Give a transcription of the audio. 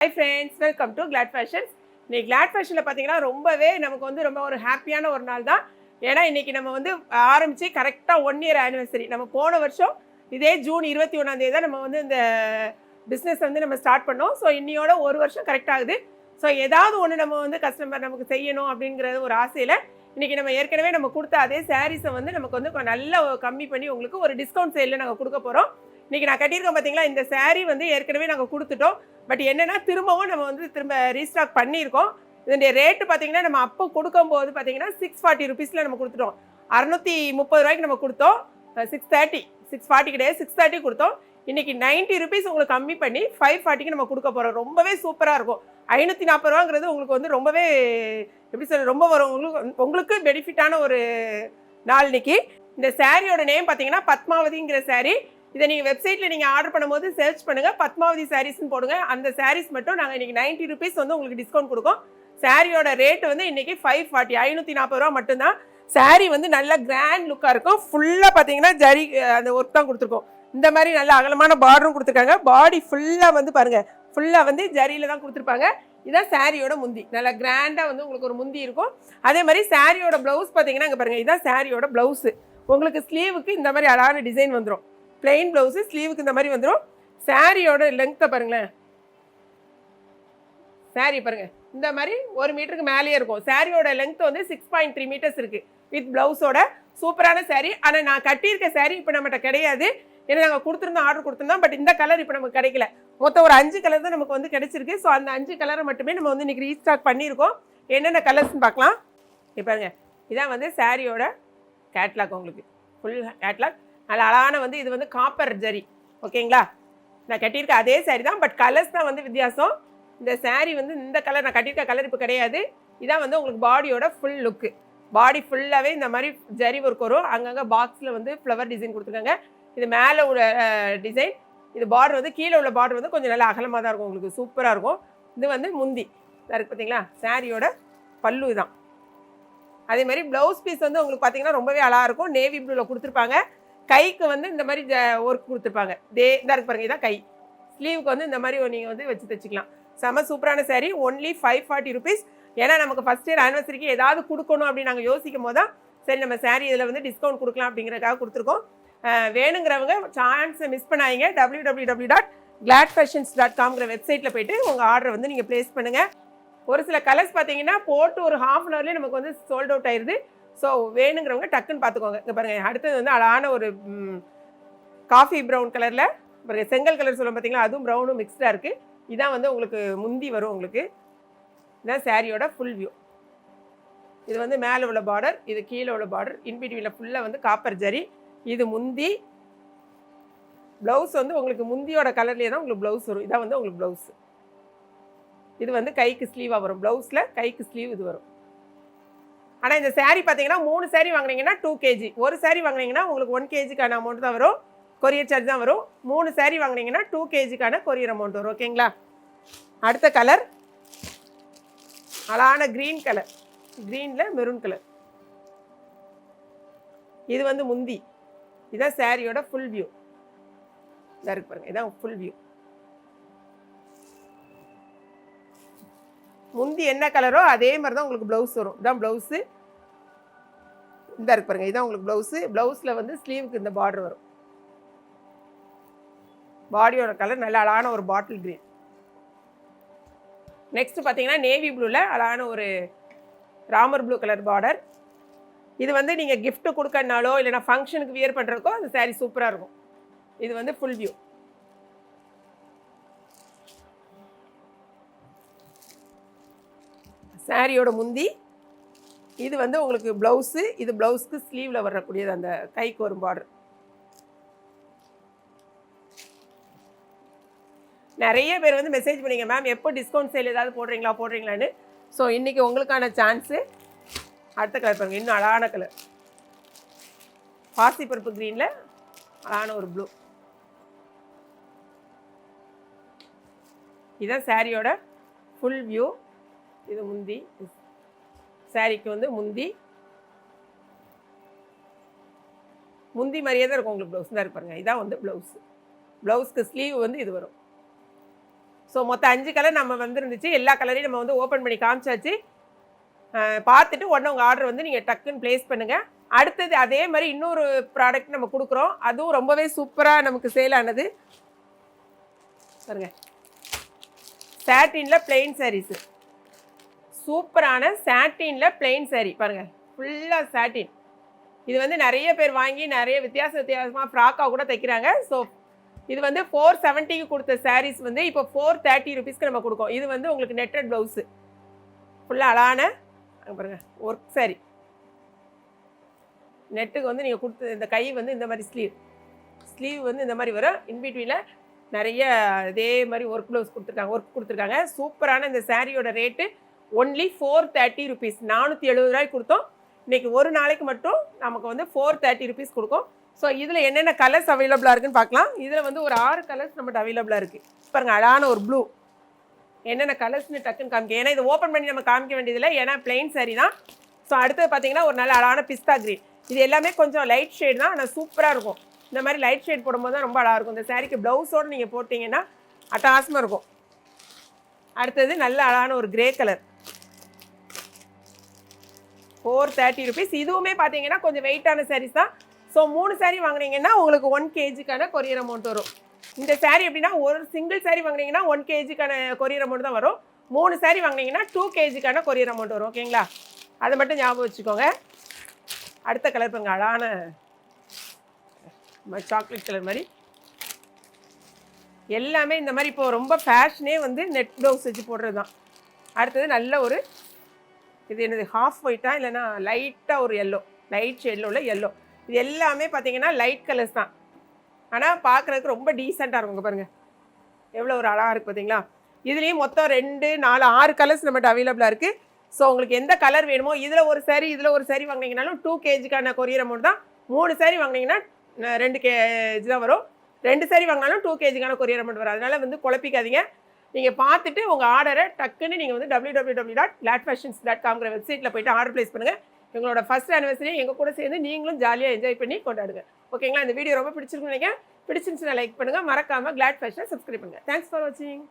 Hi friends, welcome to Glad Fashions. இன்னைக்கு Glad Fashionல பாத்தீங்கன்னா ரொம்பவே நமக்கு வந்து ரொம்ப ஒரு ஹாப்பியான ஒரு நாள் தான். ஏன்னா இன்னைக்கு நம்ம வந்து ஆரம்பிச்சு கரெக்டா 1 இயர் ஆனிவர்சரி. நம்ம போன வருஷம் இதே ஜூன் 21ஆம் தேதி தான் நம்ம வந்து இந்த பிசினஸ் வந்து நம்ம ஸ்டார்ட் பண்ணோம். ஸோ இன்னையோட ஒரு வருஷம் கரெக்ட் ஆகுது. ஸோ ஏதாவது ஒன்று நம்ம வந்து கஸ்டமர் நமக்கு செய்யணும் அப்படிங்கிறது ஒரு ஆசையில் இன்னைக்கு நம்ம ஏற்கனவே நம்ம கொடுத்த அதே சாரீஸை வந்து நமக்கு வந்து நல்ல கம்மி பண்ணி உங்களுக்கு ஒரு டிஸ்கவுண்ட் சேலில் நாங்கள் கொடுக்க போகிறோம். இன்னைக்கு நான் கட்டியிருக்கேன் பார்த்தீங்களா, இந்த சாரீ வந்து ஏற்கனவே நாங்கள் கொடுத்துட்டோம். பட் என்னன்னா திரும்பவும் நம்ம வந்து திரும்ப ரீஸ்டாக் பண்ணியிருக்கோம். இதனுடைய ரேட்டு பார்த்தீங்கன்னா நம்ம அப்போ கொடுக்கும்போது பார்த்தீங்கன்னா 640 ருபீஸில் நம்ம கொடுத்துட்டோம். 630 ரூபாய்க்கு நம்ம கொடுத்தோம். 640 கிடையாது, 630 கொடுத்தோம். இன்னைக்கு 90 ருபீஸ் உங்களுக்கு கம்மி பண்ணி 540க்கு நம்ம கொடுக்க போகிறோம். ரொம்பவே சூப்பராக இருக்கும். 540 ரூபாங்கிறது உங்களுக்கு வந்து ரொம்பவே எப்படி சொல்ல ரொம்ப வரும் உங்களுக்கு பெனிஃபிட்டான ஒரு நாள். இன்னைக்கு இந்த சாரியோட நேம் பார்த்தீங்கன்னா பத்மாவதிங்கிற சாரீ. இதை நீங்கள் வெப்சைட்டில் நீங்கள் ஆர்டர் பண்ணும்போது சர்ச் பண்ணுங்கள், பத்மாவதி சாரீஸ்ன்னு போடுங்க. அந்த சாரீஸ் மட்டும் நாங்கள் இன்றைக்கி 90 ருபீஸ் வந்து உங்களுக்கு டிஸ்கவுண்ட் கொடுக்கும். சாரியோட ரேட்டு வந்து இன்றைக்கி 540, 540 ரூபா மட்டும்தான். சாரீ வந்து நல்ல கிராண்ட் லுக்காக இருக்கும். ஃபுல்லாக பார்த்தீங்கன்னா ஜரி அந்த ஒர்க் தான் கொடுத்துருக்கோம். இந்த மாதிரி நல்ல அகலமான பார்டரும் கொடுத்துருக்காங்க. பாடி ஃபுல்லாக வந்து பாருங்கள், ஃபுல்லாக வந்து ஜரியில் தான் கொடுத்துருப்பாங்க. இதான் சாரியோட முந்தி. நல்லா கிராண்டாக வந்து உங்களுக்கு ஒரு முந்தி இருக்கும். அதே மாதிரி சாரியோட ப்ளவுஸ் பார்த்தீங்கன்னா இங்கே பாருங்கள், இதான் சாரியோட ப்ளவுஸு. உங்களுக்கு ஸ்லீவுக்கு இந்த மாதிரி அழகான டிசைன் வந்துடும். பிளெயின் ப்ளவுஸு, ஸ்லீவுக்கு இந்த மாதிரி வந்துடும். சாரியோட லெங்க்த்தை பாருங்களேன், சாரி பாருங்கள் இந்த மாதிரி 1 மீட்டருக்கு மேலேயே இருக்கும். சாரியோட லெங்க் வந்து 6.3 மீட்டர்ஸ் இருக்குது வித் ப்ளவுஸோட. சூப்பரான சாரீ. ஆனால் நான் கட்டியிருக்க சாரீ இப்போ நம்மகிட்ட கிடையாது. ஏன்னா நாங்கள் கொடுத்துருந்தோம், ஆர்டர் கொடுத்துருந்தோம். பட் இந்த கலர் இப்போ நமக்கு கிடைக்கல. மொத்தம் ஒரு 5 கலர் தான் நமக்கு வந்து கிடைச்சிருக்கு. ஸோ அந்த 5 கலரை மட்டுமே நம்ம வந்து இன்றைக்கி ரீஸ்டாக் பண்ணியிருக்கோம். என்னென்ன கலர்ஸ்ன்னு பார்க்கலாம். பாருங்க, இதான் வந்து சாரியோட கேட்லாக். உங்களுக்கு ஃபுல் கேட்லாக் நல்ல அழகான வந்து இது வந்து காப்பர் ஜரி. ஓகேங்களா, நான் கட்டியிருக்க அதே சாரீ தான், பட் கலர்ஸ் தான் வந்து வித்தியாசம். இந்த சாரீ வந்து இந்த கலர் நான் கட்டியிருக்க கலர் இப்போ கிடையாது. இதான் வந்து உங்களுக்கு பாடியோட ஃபுல் லுக்கு. பாடி ஃபுல்லாகவே இந்த மாதிரி ஜரி ஒர்க் வரும். அங்கங்கே பாக்ஸில் வந்து ஃப்ளவர் டிசைன் கொடுத்துருக்காங்க. இது மேலே உள்ள டிசைன். இது பார்டர் வந்து கீழே உள்ள பார்டர் வந்து கொஞ்சம் நல்லா அகலமாக தான் இருக்கும். உங்களுக்கு சூப்பராக இருக்கும். இது வந்து முந்தி இருக்குது பார்த்தீங்களா. சாரியோட பல்லு தான். அதே மாதிரி ப்ளவுஸ் பீஸ் வந்து உங்களுக்கு பார்த்தீங்கன்னா ரொம்பவே அழகாக இருக்கும். நேவி ப்ளூவில் கொடுத்துருப்பாங்க. கைக்கு வந்து இந்த மாதிரி ஒர்க் கொடுத்துருப்பாங்க. இதாக இருக்கு பாருங்க, இதான் கை. ஸ்லீவுக்கு வந்து இந்த மாதிரி நீங்கள் வந்து வச்சு தைச்சிக்கலாம். செம சூப்பரான சாரீ. Only 540 rupees. ஏன்னா நமக்கு ஃபஸ்ட் இயர் ஆனிவர்சரிக்கு ஏதாவது கொடுக்கணும் அப்படின்னு நாங்கள் யோசிக்கும் போது தான் சரி நம்ம சாரீ இதில் வந்து டிஸ்கவுண்ட் கொடுக்கலாம் அப்படிங்கிறதுக்காக கொடுத்துருக்கோம். வேணுங்கிறவங்க சான்ஸை மிஸ் பண்ணாதீங்க. www.gladfashions.com வெப்சைட்டில் போய்ட்டு உங்கள் ஆர்டரை வந்து நீங்கள் ப்ளேஸ் பண்ணுங்கள். ஒரு சில கலர்ஸ் பார்த்தீங்கன்னா போட்டு ஒரு ½ அன் ஹவர்லேயே நமக்கு வந்து சோல்ட் அவுட் ஆயிடுது. ஸோ வேணுங்கிறவங்க டக்குன்னு பார்த்துக்கோங்க. இங்கே பாருங்கள், அடுத்தது வந்து அழகான ஒரு காஃபி ப்ரௌன் கலரில் பாருங்கள், செங்கல் கலர் சொல்லுவோம் பார்த்தீங்களா, அதுவும் ப்ரௌனும் மிக்ஸ்டாக இருக்குது. இதான் வந்து உங்களுக்கு முந்தி வரும். உங்களுக்கு இதான் சாரியோட ஃபுல் வியூ. இது வந்து மேலே உள்ள பார்டர், இது கீழே உள்ள பார்டர், இன்பிட்வீனில் ஃபுல்லாக வந்து காப்பர் ஜரி. இது முந்தி. ப்ளவுஸ் வந்து உங்களுக்கு முந்தியோட கலர்லேயே தான் உங்களுக்கு ப்ளவுஸ் வரும். இதான் வந்து உங்களுக்கு ப்ளவுஸ். இது வந்து கைக்கு ஸ்லீவாக வரும். ப்ளவுஸில் கைக்கு ஸ்லீவ் இது வரும். ஆனால் இந்த சாரீ பார்த்தீங்கன்னா 3 சாரீ வாங்கினீங்கன்னா 2 kg, ஒரு சாரீ வாங்கினீங்கன்னா உங்களுக்கு 1 kgக்கான அமௌண்ட் தான் வரும். கொரியர் சார்ஜ் தான் வரும். 3 சாரீ வாங்கினீங்கன்னா 2 kgக்கான கொரியர் அமௌண்ட் வரும். ஓகேங்களா. அடுத்த கலர் அழகான க்ரீன் கலர், க்ரீனில் மெரூன் கலர். இது வந்து முந்தி. இதான் சாரியோட ஃபுல் வியூ. இதாக இருக்கு பாருங்க, இதான் ஃபுல் வியூ. முந்தி என்ன கலரோ அதே மாதிரி தான் உங்களுக்கு ப்ளவுஸ் வரும். இதான் ப்ளவுஸு. இந்த இருக்கு பாருங்க, இதான் உங்களுக்கு ப்ளவுஸு. ப்ளவுஸில் வந்து ஸ்லீவுக்கு இந்த பார்டர் வரும். பாடியோட கலர் நல்ல அழகான ஒரு பாட்டில் க்ரீன். நெக்ஸ்ட் பார்த்தீங்கன்னா நேவி ப்ளூவில் அழகான ஒரு ராமர் ப்ளூ கலர் பார்டர். இது வந்து நீங்கள் கிஃப்ட்டு கொடுக்கறனாலோ இல்லைனா ஃபங்க்ஷனுக்கு வியர் பண்ணுறதுக்கோ அந்த சாரீ சூப்பராக இருக்கும். இது வந்து ஃபுல் வியூ. சாரியோட முந்தி. இது வந்து உங்களுக்கு ப்ளவுஸு. இது ப்ளவுஸ்க்கு ஸ்லீவில் வரக்கூடியது, அந்த கைக்கு வரும் பார்டர். நிறைய பேர் வந்து மெசேஜ் பண்ணிங்க, மேம் எப்போ டிஸ்கவுண்ட் சேல் ஏதாவது போடுறீங்களான்னு. ஸோ இன்றைக்கி உங்களுக்கான சான்ஸு. அடுத்த கலர் பாருங்கள், இன்னும் அழகான கலர். பாசிப்பருப்பு க்ரீனில் அழகான ஒரு ப்ளூ. இதுதான் சாரியோட ஃபுல் வியூ. இது முந்தி. சாரிக்கு வந்து முந்தி மாதிரியே தான் இருக்கும் உங்களுக்கு. ப்ளவுஸ் தான் இருப்பாருங்க. இதான் வந்து ப்ளவுஸு. ப்ளவுஸ்க்கு ஸ்லீவ் வந்து இது வரும். ஸோ மொத்தம் 5 கலர் நம்ம வந்துருந்துச்சு. எல்லா கலரையும் நம்ம வந்து ஓப்பன் பண்ணி காமிச்சாச்சு. பார்த்துட்டு உடனே உங்கள் ஆர்டர் வந்து நீங்கள் டக்குன்னு ப்ளேஸ் பண்ணுங்கள். அடுத்தது அதே மாதிரி இன்னொரு ப்ராடக்ட் நம்ம கொடுக்குறோம். அதுவும் ரொம்பவே சூப்பராக நமக்கு சேல் ஆனது பாருங்க. சாட்டினில் பிளெயின் சாரீஸு, சூப்பரான சாட்டினில் பிளெயின் சாரீ பாருங்கள், ஃபுல்லாக சாட்டின். இது வந்து நிறைய பேர் வாங்கி நிறைய வித்தியாசமாக ஃப்ராக்காக கூட தைக்கிறாங்க. ஸோ இது வந்து 470க்கு கொடுத்த சாரீஸ் வந்து இப்போ 430 ருபீஸ்க்கு நம்ம கொடுக்கோம். இது வந்து உங்களுக்கு நெட்டட் ப்ளவுஸு, ஃபுல்லாக அழகான பாருங்கள் ஒர்க் சாரீ. நெட்டுக்கு வந்து நீங்கள் கொடுத்த இந்த கை வந்து இந்த மாதிரி ஸ்லீவ் வந்து இந்த மாதிரி வரும். இன்பிட்வீனில் நிறைய இதே மாதிரி ஒர்க் ப்ளவுஸ் கொடுத்துருக்காங்க. சூப்பரான இந்த சாரியோட ரேட்டு ஒன்லி 430 ருபீஸ். 470 ரூபாய்க்கு கொடுத்தோம். இன்றைக்கி ஒரு நாளைக்கு மட்டும் நமக்கு வந்து 430 ருபீஸ் கொடுக்கும். ஸோ இதில் என்னென்ன கலர்ஸ் அவைலபிளாக இருக்குன்னு பார்க்கலாம். இதில் வந்து ஒரு 6 கலர்ஸ் நம்மகிட்ட அவைலபிளாக இருக்குது. பாருங்கள், அழகான ஒரு ப்ளூ. என்னென்ன கலர்ஸ்னு டக்குன்னு காமிக்க, ஏன்னா இதை ஓப்பன் பண்ணி நம்ம காமிக்க வேண்டியதில்லை, ஏன்னா பிளெயின் சாரி தான். ஸோ அடுத்தது பார்த்தீங்கன்னா ஒரு நல்ல அழகான பிஸ்தா க்ரீன். இது எல்லாமே கொஞ்சம் லைட் ஷேட் தான், ஆனால் சூப்பராக இருக்கும். இந்த மாதிரி லைட் ஷேட் போடும்போது தான் ரொம்ப அழகாக இருக்கும். இந்த சாரிக்கு ப்ளவுஸோடு நீங்கள் போட்டிங்கன்னா அட்டகாசமாக இருக்கும். அடுத்தது நல்ல அழகான ஒரு கிரே கலர், 430 ருபீஸ். இதுவுமே பார்த்தீங்கன்னா கொஞ்சம் வெயிட்டான சாரீஸ் தான். ஸோ 3 சாரீ வாங்கினீங்கன்னா உங்களுக்கு 1 kgக்கான கொரியர் அமௌண்ட் வரும். இந்த சாரீ எப்படின்னா ஒரு சிங்கிள் சாரீ வாங்கினீங்கன்னா 1 kgக்கான கொரியர் அமௌண்ட் தான் வரும். 3 சாரீ வாங்கினீங்கன்னா 2 kgக்கான கொரியர் அமௌண்ட் வரும். ஓகேங்களா, அதை மட்டும் ஞாபகம் வச்சுக்கோங்க. அடுத்த கலர் பாருங்க, அழகான சாக்லேட் கலர் மாதிரி. எல்லாமே இந்த மாதிரி இப்போ ரொம்ப ஃபேஷனே வந்து நெட் ப்ளவுஸ் வச்சு போடுறது தான். அடுத்தது நல்ல ஒரு இது என்னது ஹாஃப் ஒயிட்டாக இல்லைன்னா லைட்டாக ஒரு எல்லோ, லைட் ஷேடில் உள்ள எல்லோ. இது எல்லாமே பார்த்தீங்கன்னா லைட் கலர்ஸ் தான், ஆனால் பார்க்குறதுக்கு ரொம்ப டீசெண்டாக இருக்கும். பாருங்கள் எவ்வளோ ஒரு அழகாக இருக்குது பார்த்தீங்களா. இதுலேயும் மொத்தம் 2, 4, 6 கலர்ஸ் நம்மகிட்ட அவைலபிளாக இருக்குது. ஸோ உங்களுக்கு எந்த கலர் வேணுமோ இதில் ஒரு சாரீ இதில் ஒரு சாரீ வாங்கினீங்கனாலும் 2 kgக்கான கொரியர் அமௌண்ட் தான். 3 சாரீ வாங்கினீங்கன்னா 2 kg தான் வரும். 2 சாரீ வாங்கினாலும் 2 kgக்கான கொரியர் அமௌண்ட் வரும். அதனால் வந்து குழப்பிக்காதீங்க. நீங்கள் பார்த்துட்டு உங்கள் ஆர்டரை டக்குன்னு நீங்கள் வந்து www.gladfashions.com வெப்சைட்டில் போய்ட்டு ஆர்டர் ப்ளேஸ் பண்ணுங்கள். எங்களோட ஃபர்ஸ்ட் ஆனிவர்சரி எங்கள் கூட சேர்ந்து நீங்களும் ஜாலியாக என்ஜாய் பண்ணி கொண்டாடுங்க. ஓகேங்களா, இந்த வீடியோ ரொம்ப பிடிச்சிருக்குன்னு நினைக்கிறேன். பிடிச்சிருந்துச்சுன்னா லைக் பண்ணுங்கள், மறக்காமல் கிளாட் ஃபேஷனை சப்ஸ்கிரைப் பண்ணுங்கள். தேங்க்ஸ் ஃபார் வாட்சிங்.